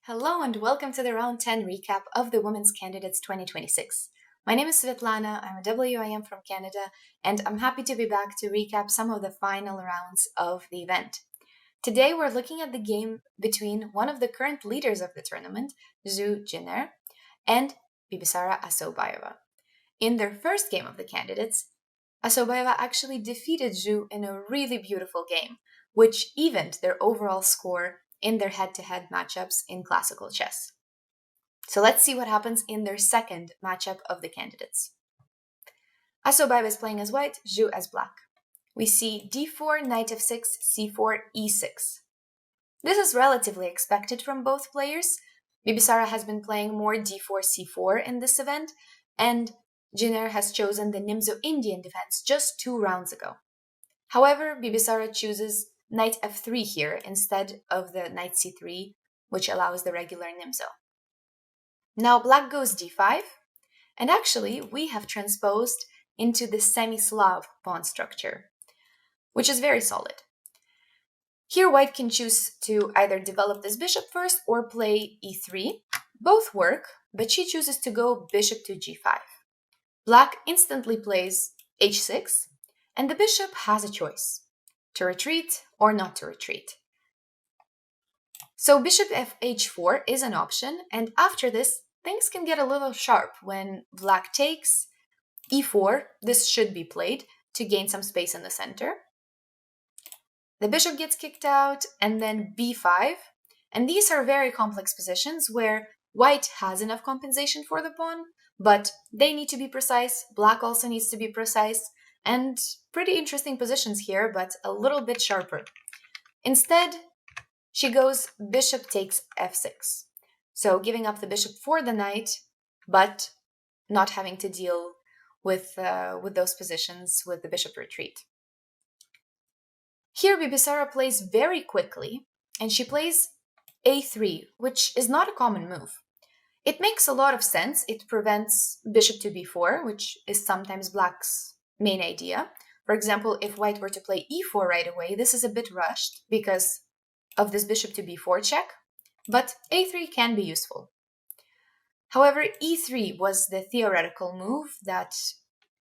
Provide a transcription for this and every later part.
Hello and welcome to the Round 10 recap of the Women's Candidates 2026. My name is Svitlana, I'm a WIM from Canada, and I'm happy to be back to recap some of the final rounds of the event. Today we're looking at the game between one of the current leaders of the tournament, Zhu Jiner, and Bibisara Assaubayeva. In their first game of the candidates, Assaubayeva actually defeated Zhu in a really beautiful game, which evened their overall score in their head-to-head matchups in classical chess. So let's see what happens in their second matchup of the candidates. Assaubayeva is playing as white, Zhu as black. We see d4, knight f6, c4, e6. This is relatively expected from both players. Bibisara has been playing more d4, c4 in this event, and Jiner has chosen the Nimzo-Indian defense just 2 rounds ago. However, Bibisara chooses knight f3 here instead of the knight c3, which allows the regular Nimzo. Now black goes d5, and actually we have transposed into the semi-Slav pawn structure, which is very solid. Here white can choose to either develop this bishop first or play e3. Both work, but she chooses to go bishop to g5. Black instantly plays h6, and the bishop has a choice, to retreat or not to retreat. So bishop h4 is an option, and after this, things can get a little sharp when black takes e4. This should be played to gain some space in the center. The bishop gets kicked out, and then b5, and these are very complex positions where white has enough compensation for the pawn, but they need to be precise, black also needs to be precise, and pretty interesting positions here, but a little bit sharper. Instead, she goes bishop takes f6. So giving up the bishop for the knight, but not having to deal with those positions with the bishop retreat. Here Bibisara plays very quickly, and she plays a3, which is not a common move. It makes a lot of sense. It prevents bishop to b4, which is sometimes black's main idea. For example, if white were to play e4 right away, this is a bit rushed because of this bishop to b4 check, but a3 can be useful. However, e3 was the theoretical move that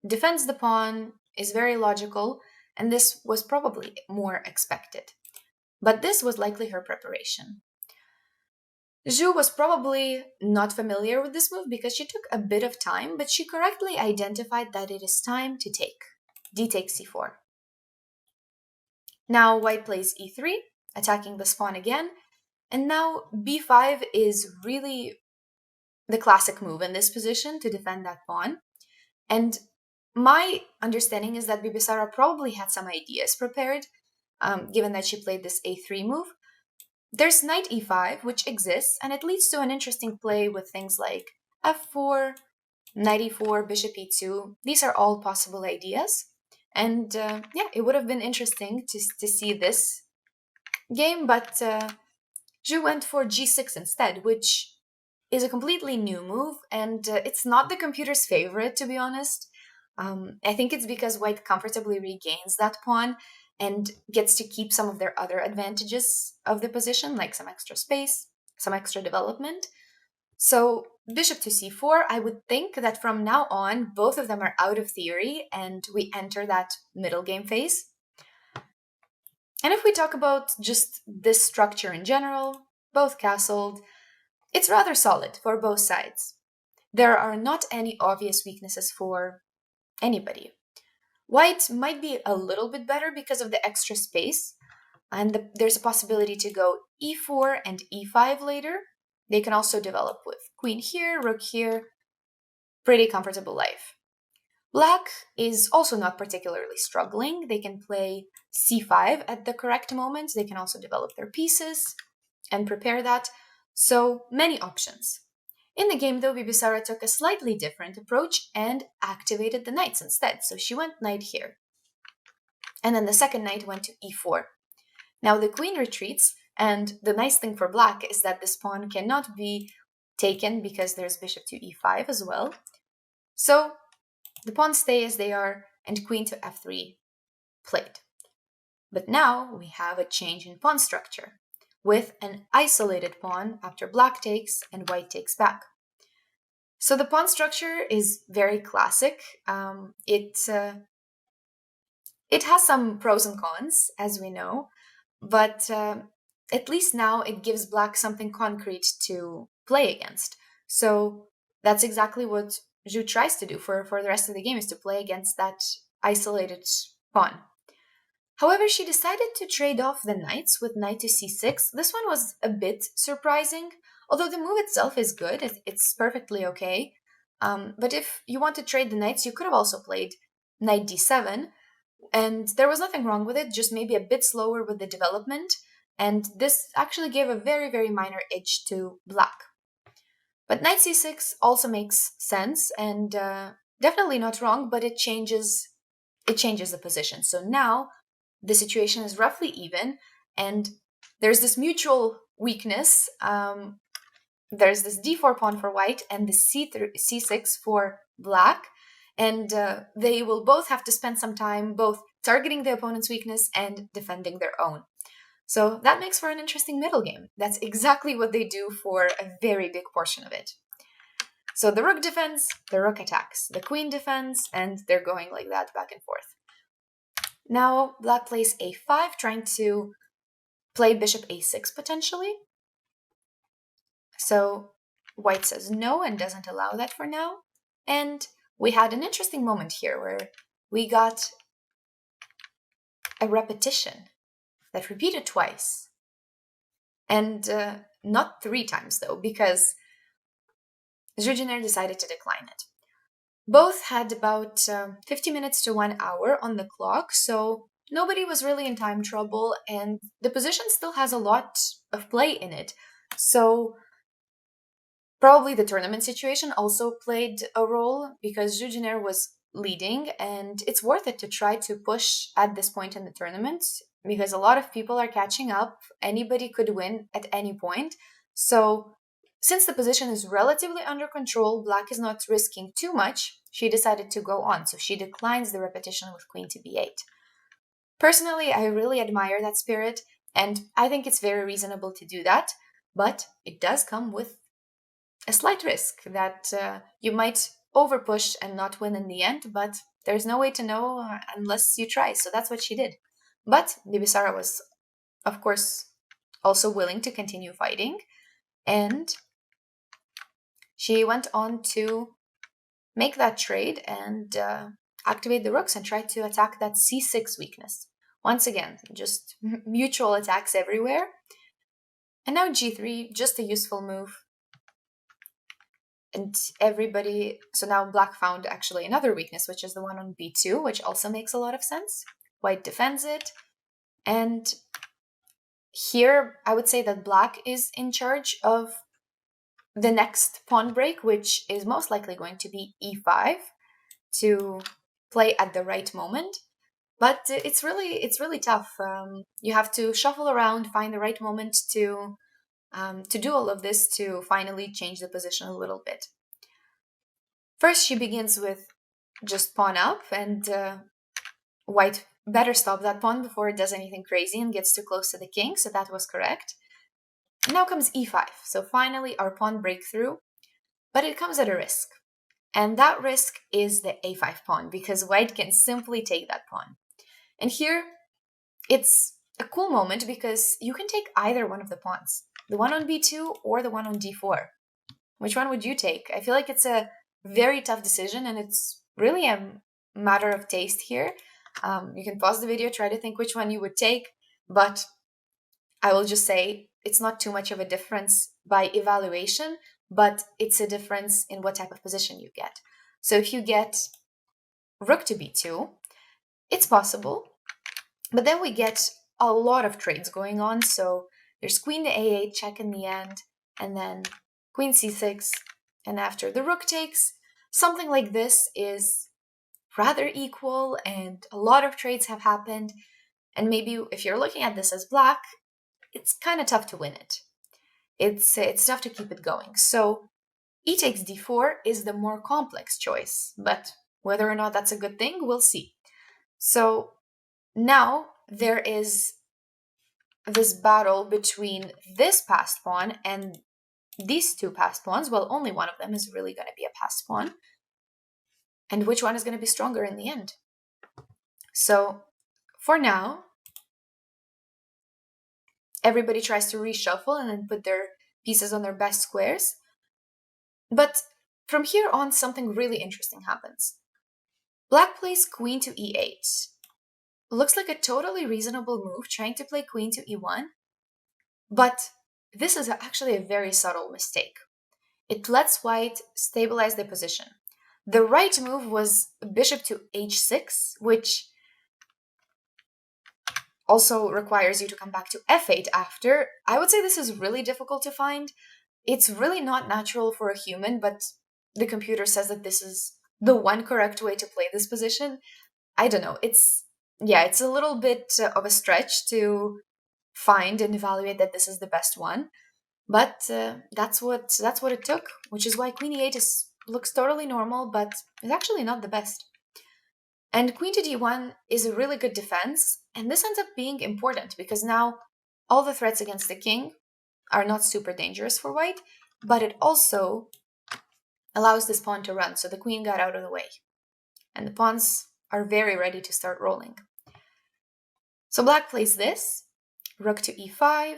defends the pawn, is very logical, and this was probably more expected. But this was likely her preparation. Zhu was probably not familiar with this move because she took a bit of time, but she correctly identified that it is time to take. D takes c4. Now white plays e3, attacking this pawn again, and now b5 is really the classic move in this position to defend that pawn. And my understanding is that Bibisara probably had some ideas prepared, given that she played this a3 move. There's knight e5, which exists, and it leads to an interesting play with things like f4, knight e4, bishop e2. These are all possible ideas. And yeah, it would have been interesting to see this game, but Zhu went for g6 instead, which is a completely new move, and it's not the computer's favorite, to be honest. I think it's because white comfortably regains that pawn and gets to keep some of their other advantages of the position, like some extra space, some extra development. So bishop to c4, I would think that from now on, both of them are out of theory and we enter that middle game phase. And if we talk about just this structure in general, both castled, it's rather solid for both sides. There are not any obvious weaknesses for anybody. White might be a little bit better because of the extra space, and there's a possibility to go e4 and e5 later. They can also develop with queen here, rook here. Pretty comfortable life. Black is also not particularly struggling. They can play c5 at the correct moment. They can also develop their pieces and prepare that. So many options. In the game, though, Bibisara took a slightly different approach and activated the knights instead. So she went knight here. And then the second knight went to e4. Now the queen retreats, and the nice thing for black is that this pawn cannot be taken because there's bishop to e5 as well. So the pawns stay as they are, and queen to f3 played. But now we have a change in pawn structure. with an isolated pawn after black takes and white takes back. So the pawn structure is very classic. It has some pros and cons, as we know, but at least now it gives black something concrete to play against. So that's exactly what Zhu tries to do for the rest of the game, is to play against that isolated pawn. However, she decided to trade off the knights with knight to c6. This one was a bit surprising, although the move itself is good. It's perfectly okay. But if you want to trade the knights, you could have also played knight d7, and there was nothing wrong with it, just maybe a bit slower with the development, and this actually gave a very, very minor edge to black. But knight c6 also makes sense, and definitely not wrong, but it changes the position. So now the situation is roughly even, and there's this mutual weakness. There's this d4 pawn for white and the c6 for black, and they will both have to spend some time both targeting the opponent's weakness and defending their own. So that makes for an interesting middle game. That's exactly what they do for a very big portion of it. So the rook defends, the rook attacks, the queen defends, and they're going like that back and forth. Now black plays a5, trying to play bishop a6 potentially. So white says no and doesn't allow that for now. And we had an interesting moment here where we got a repetition that repeated twice. And not 3 times though, because Zhu Jiner decided to decline it. Both had about 50 minutes to 1 hour on the clock, so nobody was really in time trouble, and the position still has a lot of play in it. So probably the tournament situation also played a role, because Zhu Jiner was leading, and it's worth it to try to push at this point in the tournament, because a lot of people are catching up. Anybody could win at any point. So since the position is relatively under control, black is not risking too much, she decided to go on. So she declines the repetition with queen to b8. Personally, I really admire that spirit, and I think it's very reasonable to do that, but it does come with a slight risk that you might overpush and not win in the end, but there's no way to know unless you try. So that's what she did. But Bibisara was, of course, also willing to continue fighting, and she went on to make that trade and activate the rooks and try to attack that c6 weakness. Once again, just mutual attacks everywhere. And now g3, just a useful move. And everybody, so now black found actually another weakness, which is the one on b2, which also makes a lot of sense. White defends it. And here, I would say that black is in charge of the next pawn break, which is most likely going to be e5 to play at the right moment. But it's really tough. You have to shuffle around, find the right moment to do all of this to finally change the position a little bit. First, she begins with just pawn up, and white better stop that pawn before it does anything crazy and gets too close to the king, so that was correct. Now comes e5, so finally our pawn breakthrough, but it comes at a risk. And that risk is the a5 pawn, because white can simply take that pawn. And here, it's a cool moment because you can take either one of the pawns, the one on b2 or the one on d4. Which one would you take? I feel like it's a very tough decision, and it's really a matter of taste here. You can pause the video, try to think which one you would take, but I will just say it's not too much of a difference by evaluation, but it's a difference in what type of position you get. So if you get rook to b2, it's possible, but then we get a lot of trades going on. So there's queen to a8 check in the end, and then queen c6, and after the rook takes, something like this is rather equal, and a lot of trades have happened, and maybe if you're looking at this as black, it's kind of tough to win it. It's tough to keep it going. So e takes d4 is the more complex choice, but whether or not that's a good thing, we'll see. So now there is this battle between this passed pawn and these two passed pawns. Well, only one of them is really going to be a passed pawn. And which one is going to be stronger in the end? So for now, everybody tries to reshuffle and then put their pieces on their best squares. But from here on, something really interesting happens. Black plays queen to e8. Looks like a totally reasonable move, trying to play queen to e1. But this is actually a very subtle mistake. It lets white stabilize the position. The right move was bishop to h6, which also requires you to come back to f8 after. I would say this is really difficult to find. It's really not natural for a human, but the computer says that this is the one correct way to play this position. I don't know. It's a little bit of a stretch to find and evaluate that this is the best one. But that's what it took, which is why queen e8 looks totally normal, but is actually not the best. And queen to d1 is a really good defense, and this ends up being important because now all the threats against the king are not super dangerous for white, but it also allows this pawn to run, so the queen got out of the way. And the pawns are very ready to start rolling. So black plays this, rook to e5,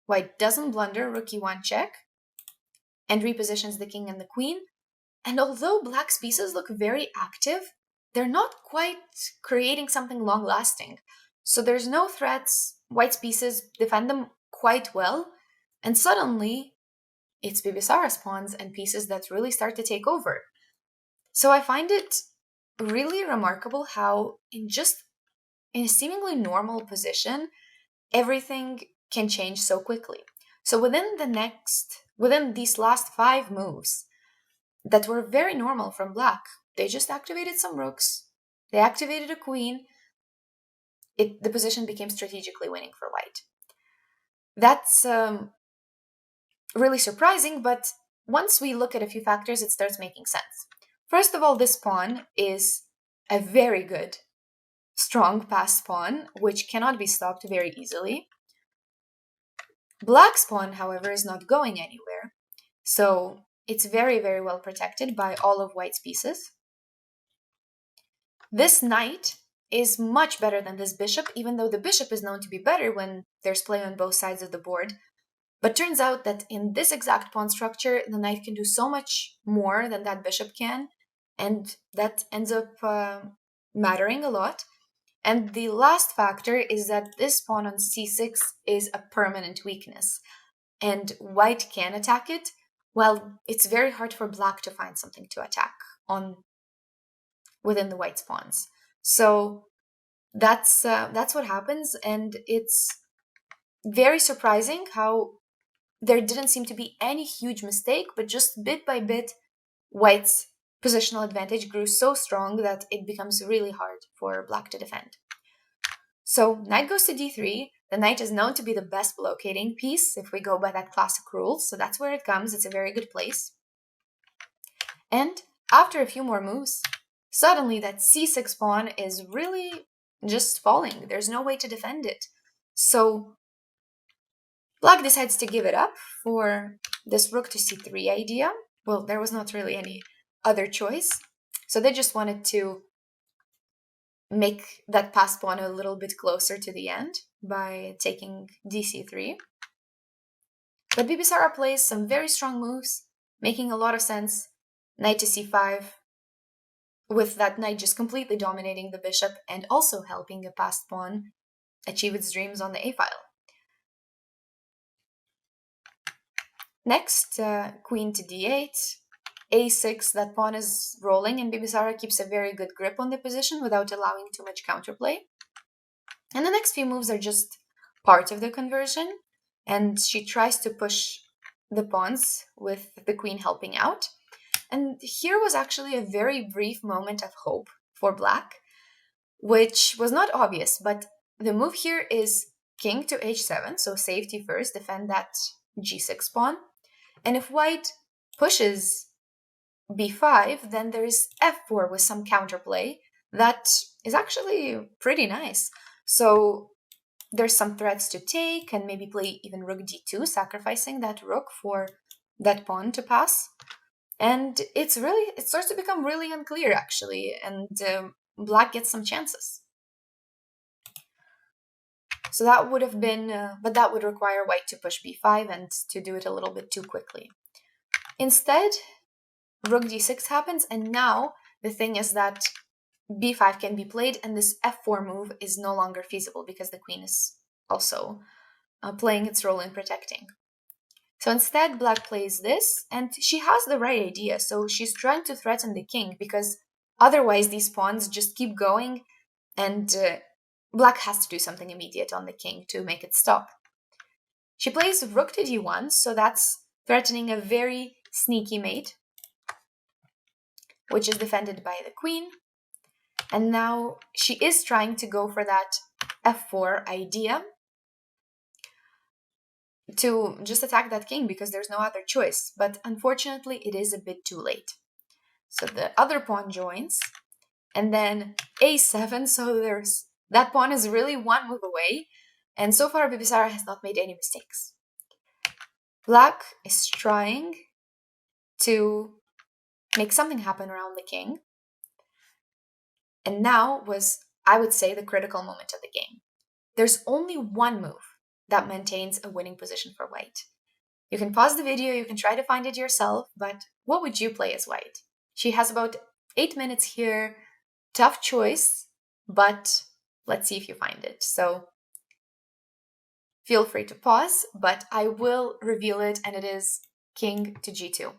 white doesn't blunder, rook e1 check, and repositions the king and the queen. And although black's pieces look very active, they're not quite creating something long-lasting. So there's no threats, white's pieces defend them quite well, and suddenly it's Bibisara's pawns and pieces that really start to take over. So I find it really remarkable how in a seemingly normal position, everything can change so quickly. So within these last 5 moves that were very normal from black, they just activated some rooks, they activated a queen, the position became strategically winning for white. That's really surprising, but once we look at a few factors, it starts making sense. First of all, this pawn is a very good, strong passed pawn, which cannot be stopped very easily. Black's pawn, however, is not going anywhere, so it's very, very well protected by all of white's pieces. This knight is much better than this bishop, even though the bishop is known to be better when there's play on both sides of the board. But turns out that in this exact pawn structure, the knight can do so much more than that bishop can, and that ends up mattering a lot. And the last factor is that this pawn on c6 is a permanent weakness, and white can attack it. Well, it's very hard for black to find something to attack within the white's pawns. So that's what happens, and it's very surprising how there didn't seem to be any huge mistake, but just bit by bit, white's positional advantage grew so strong that it becomes really hard for black to defend. So knight goes to d3. The knight is known to be the best blockading piece if we go by that classic rule, so that's where it comes. It's a very good place. And after a few more moves, suddenly that c6 pawn is really just falling. There's no way to defend it. So black decides to give it up for this rook to c3 idea. Well, there was not really any other choice. So they just wanted to make that passed pawn a little bit closer to the end by taking dc3. But Bibisara plays some very strong moves, making a lot of sense. Knight to c5, with that knight just completely dominating the bishop and also helping a passed pawn achieve its dreams on the a-file. Next, queen to d8, a6, that pawn is rolling, and Bibisara keeps a very good grip on the position without allowing too much counterplay. And the next few moves are just part of the conversion, and she tries to push the pawns with the queen helping out. And here was actually a very brief moment of hope for black, which was not obvious, but the move here is king to h7, so safety first, defend that g6 pawn. And if white pushes b5, then there's f4 with some counterplay that is actually pretty nice. So there's some threats to take and maybe play even rook d2, sacrificing that rook for that pawn to pass. And it starts to become really unclear, actually, and black gets some chances. So that would have been, but that would require white to push b5 and to do it a little bit too quickly. Instead, rook d6 happens, and now the thing is that b5 can be played, and this f4 move is no longer feasible because the queen is also playing its role in protecting. So instead, black plays this, and she has the right idea. So she's trying to threaten the king because otherwise these pawns just keep going, and black has to do something immediate on the king to make it stop. She plays rook to d1, so that's threatening a very sneaky mate, which is defended by the queen. And now she is trying to go for that f4 idea to just attack that king because there's no other choice. But unfortunately, it is a bit too late. So the other pawn joins, and then a7, so that pawn is really one move away. And so far, Bibisara has not made any mistakes. Black is trying to make something happen around the king. And now was, I would say, the critical moment of the game. There's only one move that maintains a winning position for white. You can pause the video, you can try to find it yourself, but what would you play as white? She has about 8 minutes here. Tough choice, but let's see if you find it. So feel free to pause, but I will reveal it, and it is king to g2.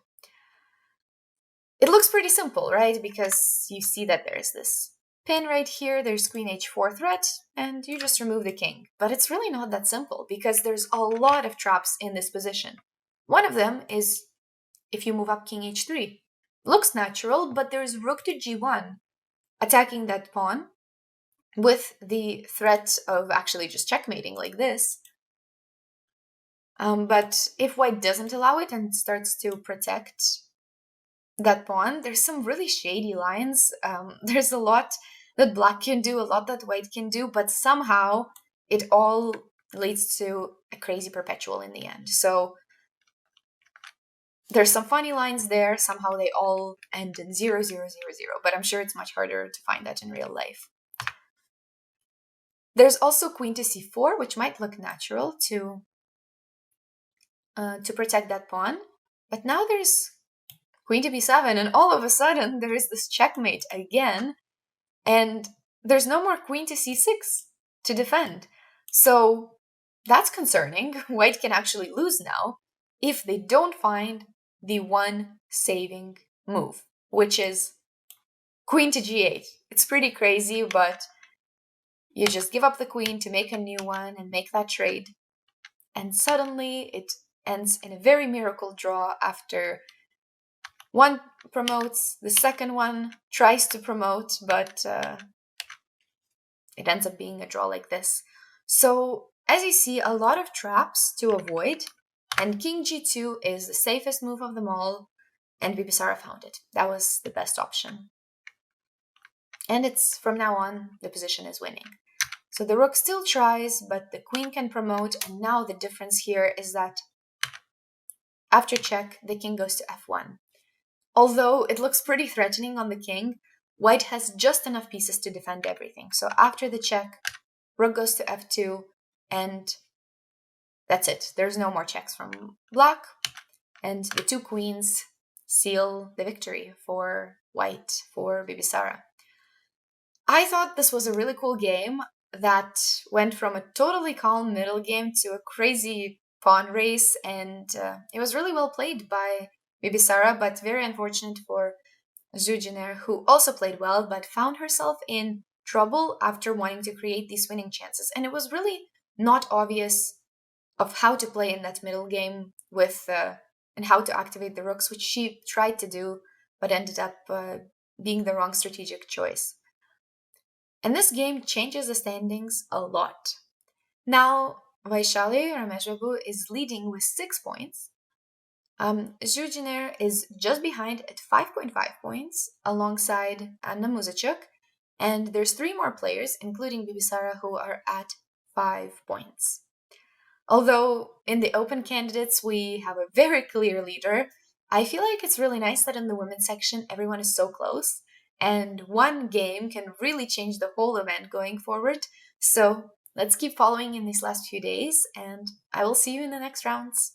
It looks pretty simple, right? Because you see that there's this pin right here, there's queen h4 threat, and you just remove the king. But it's really not that simple because there's a lot of traps in this position. One of them is if you move up king h3. Looks natural, but there's rook to g1, attacking that pawn with the threat of actually just checkmating like this. But if white doesn't allow it and starts to protect that pawn, there's some really shady lines. There's a lot that black can do, a lot that white can do, but somehow it all leads to a crazy perpetual in the end. So there's some funny lines there. Somehow they all end in 0, 0, 0, 0, but I'm sure it's much harder to find that in real life. There's also queen to c4, which might look natural to protect that pawn, but now there's queen to b7, and all of a sudden there is this checkmate again, and there's no more queen to c6 to defend. So that's concerning. White can actually lose now if they don't find the one saving move, which is queen to g8. It's pretty crazy, but you just give up the queen to make a new one and make that trade. And suddenly it ends in a very miracle draw after one promotes, the second one tries to promote, but it ends up being a draw like this. So as you see, a lot of traps to avoid, and king g2 is the safest move of them all, and Bibisara found it. That was the best option. And it's from now on, the position is winning. So the rook still tries, but the queen can promote, and now the difference here is that after check, the king goes to f1. Although it looks pretty threatening on the king, white has just enough pieces to defend everything. So after the check, rook goes to f2, and that's it. There's no more checks from black, and the two queens seal the victory for white, for Bibisara. I thought this was a really cool game that went from a totally calm middle game to a crazy pawn race, and it was really well played by Bibisara, but very unfortunate for Zhu Jiner, who also played well, but found herself in trouble after wanting to create these winning chances. And it was really not obvious of how to play in that middle game with and how to activate the rooks, which she tried to do, but ended up being the wrong strategic choice. And this game changes the standings a lot. Now, Vaishali Rameshbabu is leading with 6 points. Zhu Jiner is just behind at 5.5 points, alongside Anna Muzachuk, and there's 3 more players, including Bibisara, who are at 5 points. Although in the open candidates we have a very clear leader, I feel like it's really nice that in the women's section everyone is so close, and one game can really change the whole event going forward. So let's keep following in these last few days, and I will see you in the next rounds.